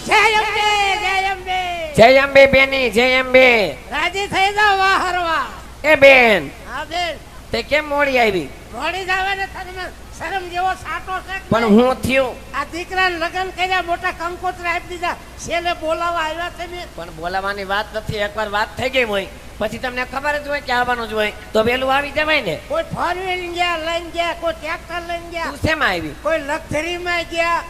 જય અંબે જય અંબે જય અંબે બેની જય અંબે. રાજી થઈ જાવ વાહરવા. એ બેન હા બેન તે કેમ મોડી આવી? મોડી જાવે ને તને શરમ જેવો સાટો છે કે પણ નહીં? હું થયું આ દીકરાને લગ્ન કર્યા મોટા કંકોત્રા આપી દીધા છેલ્લે બોલાવા આવ્યા છે ને. પણ બોલાવાની વાત નથી. એકવાર વાત થઈ ગઈ હોય પછી તમને ખબર જ હોય કે આવવાનું જ હોય તો વેલું આવી જવાય ને. કોઈ ફોર વ્હીલ ગયા લઈને ગયા, કોઈ ટ્રેક્ટર લઈને ગયા, તું શેમાં આવી? કોઈ લક્ઝરીમાં ગયા.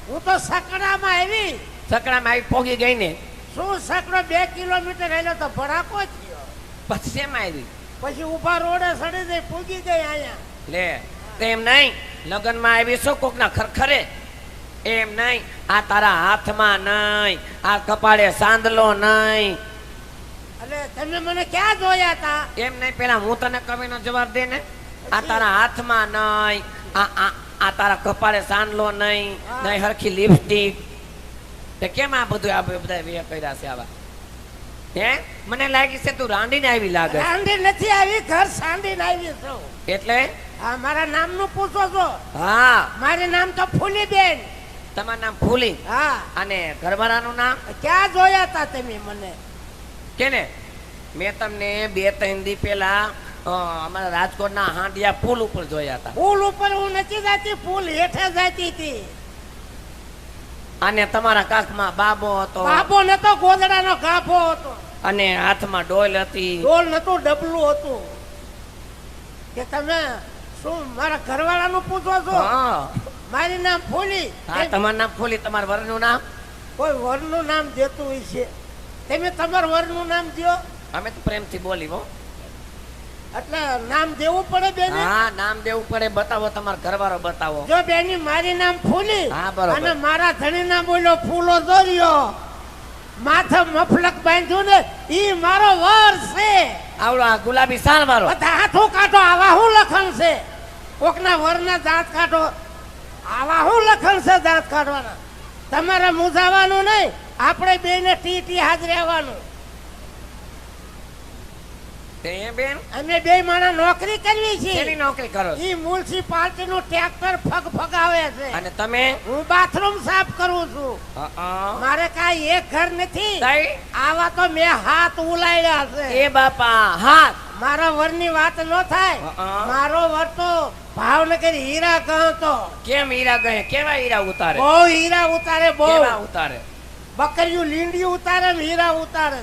હું તો સકડામાં આવી. સકડામાં આવી પોગી ગઈ ને. શું સકડો 2 કિલોમીટર હેલો તો ભડાકો થયો. પછી શેમાં આવી? પછી ઊભા રોડે સડી જઈ પૂગી ગઈ અહીંયા. લે તેમ નહીં, લગ્નમાં આવી છો કોકના ખરખરે એમ નહીં. આ તારા હાથમાં નહીં, આ કપાળે સાંદલો નહીં. એટલે તમે મને ક્યાં જોયા તા? એમ નહીં, પેલા હું તને કવિનો જવાબ દે ને. આ તારા હાથમાં નહીં, આ તારા કપાળે સાંદલો નહીં, નહીં હરખી લિપસ્ટિક. તે કેમ આ બધું આ બધા વે કર્યા છે આવા? હે મને લાગી છે તું રાંડીને આવી લાગે. રાંડી નથી આવી, ઘર સાંડીને આવી છું. એટલે હા, મારા નામનું પૂછો છો? હા, મારું નામ તો ફૂલીબેન. તમારું નામ ફૂલી. હા. અને ઘરવાળાનું નામ? ક્યાં જોયા તા તમે મને? કેને? મેં તમને 2-3 દી પહેલા અમારા રાજકોટના હાંડિયા પુલ ઉપર જોયા હતા. પુલ ઉપર હું નથી જાતી, પુલ હેઠે જાતી હતી. અને તમારા કાખમાં બાબો હતો, બાબો નતો, ગોદડાનો ગાભો હતો. અને હાથમાં ડોલ હતી. ડોલ નતું, ડબલું હતું. કે તમે શું મારા ઘરવાળાનું પૂછો છો? હા મારું નામ ફૂલી. હા, તમારું નામ ફૂલી. તમારા વરનું નામ? કોઈ વરનું નામ દેતું હોય છે. તમે તમારા વરનું નામ દો. અમે તો પ્રેમથી બોલી હો. એટલે નામ દેવું પડે બેન. હા, નામ દેવું પડે. બતાવો, તમારા ઘરવાળો બતાવો. જો બેની મારી નામ ફૂલી. હા, બરોબર. અને મારા ધણી નામ બોલ્યો ફૂલો દોર્યો. માથે મફલક બાંધ્યું ને ઈ મારો વર છે. આવડો આ ગુલાબી સાલ વાળો. બધા હાથું કાઢો, આવા શું લખણ છે? કોકના વરના દાંત કાઢો, આવા શું લખણ છે દાંત કાઢવાના? તમારે મૂંઝાવાનું નહીં, આપણે બેને ટી હાજર રહેવાનું. તે બેન અમે બે માણસ નોકરી કરવી છે. શેની નોકરી કરો? ઈ મ્યુનિસિપાલિટીનું ટ્રેક્ટર ફગાવે છે. અને તમે? હું બાથરૂમ સાફ કરું છું. મારે કાંઈ એક ઘર નથી. આવા તો મેં હાથ ઉલાડ્યા છે. એ બાપા, હાથ? મારા વરની વાત ન થાય. મારો વર તો ભાવનગર હીરા ગયો. કેમ હીરા ગયે? કેવા હીરા ઉતારે? બહુ હીરા ઉતારે, બહુ. કેવા ઉતારે? બકરીયું લીંડી ઉતારે ને હીરા ઉતારે.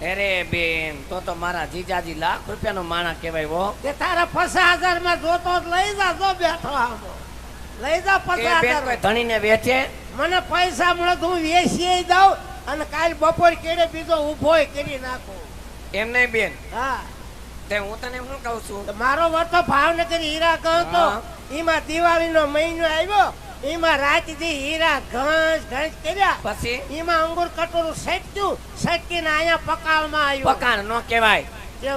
અરે બેન, તો મારા જીજાજી લાખ રૂપિયાનો માણા કહેવાય હો. તે તારા 50,000 માં જોતો જ લઈ જા. જો બેઠો આવો લઈ જા. એ બેન 50,000 કોઈ ધણીને વેચે? મને પૈસા મળે તો હું વેચી દઉં અને કાલ બપોર કેડે બીજો ઊભોય કરી નાખું. એમ નહીં બેન, હા. તે હું તને શું કહું છું, તો મારો વર તો ભાવનગર હીરા ગયો તો. એમાં દિવાળીનો મહિનો આવ્યો, એમાં રાતથી હીરા ઘસ કર્યા. પછી એમાં અંગુર કટોરું સટક્યું, સટકીને અહીંયા પકાવવામાં આવ્યું. પકાણ નો કહેવાય,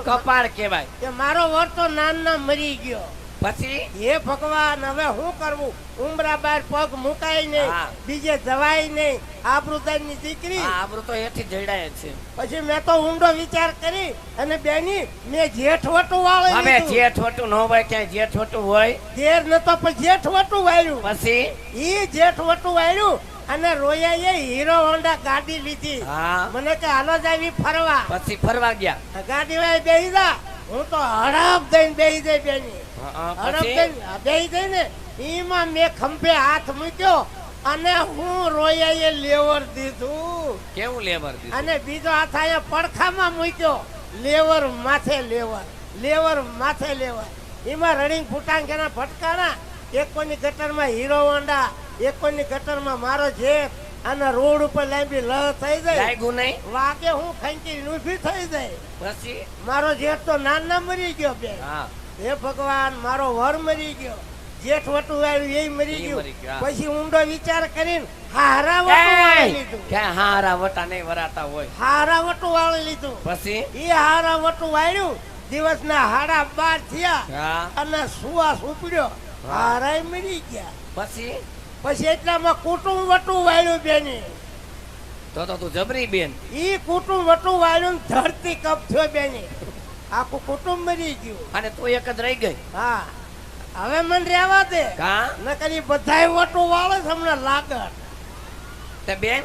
કપાળ કહેવાય. કે મારો વર તો નાના મરી ગયો. પછી હે ભગવાન, હવે શું કરવું? ઉમરા બાર પગ મુકાય નહીં, બીજે જવાય નહીં. આબરૂદારની દીકરી. આબરૂ તો એથી જડાય છે. પછી મેં તો ઊંડો વિચાર કરી અને બેની મેં જેઠવટું વાળું. હવે જેઠવટું ન હોય, ક્યાંય જેઠવટું હોય? ઘેર નતો પણ જેઠવટું વાળ્યું. પછી ઈ જેઠવટું વાળ્યું અને રોયાએ હીરો હોન્ડા ગાડી લીધી. મને કે હાલો જાવી ફરવા. પછી ફરવા ગયા. ગાડી વાળે બેહી જા. હું તો હડપ દઈને બેહી જાય બેની. હડપ દઈને બેહી જાય ને એમાં મેં ખંભે હાથ મૂક્યો અને હું રોયાએ લેવર દીધું. કેવું લેવર દીધું? અને બીજો હાથ અહીંયા પડખામાં મૂક્યો. લેવર માથે લેવર, લેવર માથે લેવર. એમાં રડિંગ ફૂટાંગના ફટકારા. એક કોઈની ગટરમાં હીરો હોન્ડા, એક કોઈની ગટરમાં મારો જેઠ. અને રોડ ઉપર લાંબી લ થઈ જાય. લાગ્યું નહીં? વાગે હું ખંચી ઊભી થઈ જાય. પછી મારો જેઠ તો નાના મરી ગયો બે. હે ભગવાન, મારો વર મરી ગયો, જેઠ વટું આવ્યું એ મરી ગયું. પછી ઊંડો વિચાર કરીને હારા વટું વાળી લીધું. ક્યાં હારા વટા નહીં વરાતા હોય? હારા વટું વાળી લીધું. પછી એ હારા વટું વાળ્યું. દિવસના 12:30 થયા અને સુવાસ ઉપડ્યો. હારાય મરી ગયા. પછી એટલામાં કુટુંબ વટું વાળ્યું બેની. તો તું જબરી બેન. ઈ કુટુંબ વટું વાળ્યું, ધરતી કપ થયો બેની. આખું કુટુંબ મરી ગયું. અને તું એક જ રહી ગઈ. હા, હવે મને રહેવા દે. કા ન કરી બધાય વટું વાળે છે હમણાં લાગત. તે બેન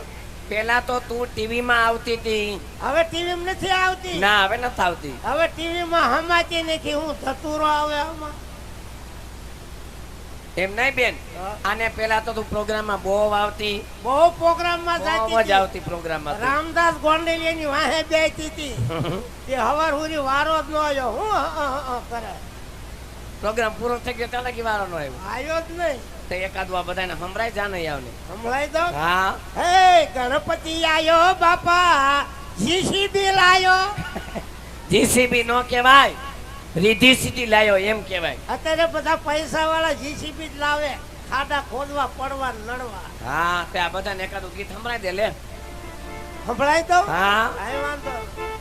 પેલા તો તું ટીવી માં આવતી હતી. હવે ટીવી નથી આવતી. ના હવે નથી આવતી. હવે ટીવી માં હમાતી નથી. હું ધતુરો આવે આમાં. એમ નહીં બેન, હા. આને પેલા તો તું પ્રોગ્રામ માં બહુ આવતી. બહુ પ્રોગ્રામ માં બહુ જ જાતી આવતી પ્રોગ્રામ માં તું. રામદાસ ગોંડલિયાની વાહે બેઠી હતી. તે હવાર હુરી વારો જ ન આવ્યો. હું કરે પ્રોગ્રામ પૂરો થઈ ગયો ત્યાં લગી વારો નો આવ્યો. આવ્યો જ નહીં. તો એકાદ વા બધાને સંભળાય જા નહીં આવને. સંભળાઈ દો. હા હે ગણપતિ આયો બાપા, જીસીબી લાયો. જીસીબી નો કહેવાય, રીધી સીધી લાયો એમ કહેવાય. અત્યારે બધા પૈસા વાળા જીસીબી જ લાવે, ખાડા ખોદવા પડવા નડવા. હા તે આ બધાને એકાદું ગીત સંભળાય દે લે. સંભળાઈ દો. હા કાંઈ વાંધો નહીં.